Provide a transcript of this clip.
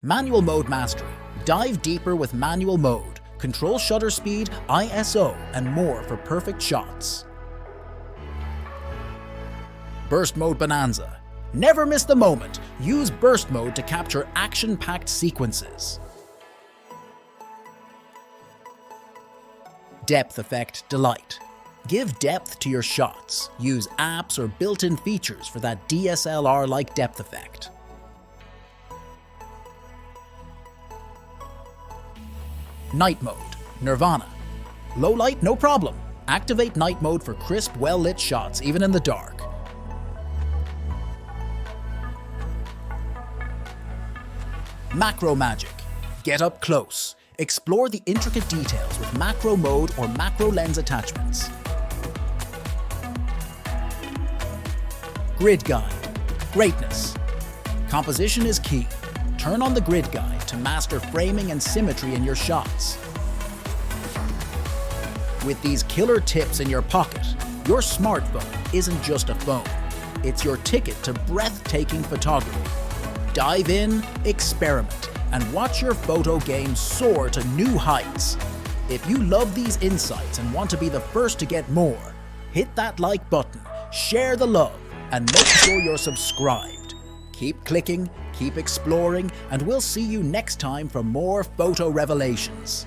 Manual Mode Mastery. Dive deeper with Manual Mode. Control shutter speed, ISO, and more for perfect shots. Burst Mode Bonanza. Never miss the moment. Use Burst Mode to capture action-packed sequences. Depth Effect Delight. Give depth to your shots. Use apps or built-in features for that DSLR-like depth effect. Night Mode. Nirvana. Low light, no problem. Activate Night Mode for crisp, well-lit shots, even in the dark. Macro Magic. Get up close. Explore the intricate details with macro mode or macro lens attachments. Grid Guide. Greatness. Composition is key. Turn on the Grid Guide to master framing and symmetry in your shots. With these killer tips in your pocket, your smartphone isn't just a phone. It's your ticket to breathtaking photography. Dive in, experiment, and watch your photo game soar to new heights. If you love these insights and want to be the first to get more, hit that like button, share the love, and make sure you're subscribed. Keep clicking, keep exploring, and we'll see you next time for more photo revelations.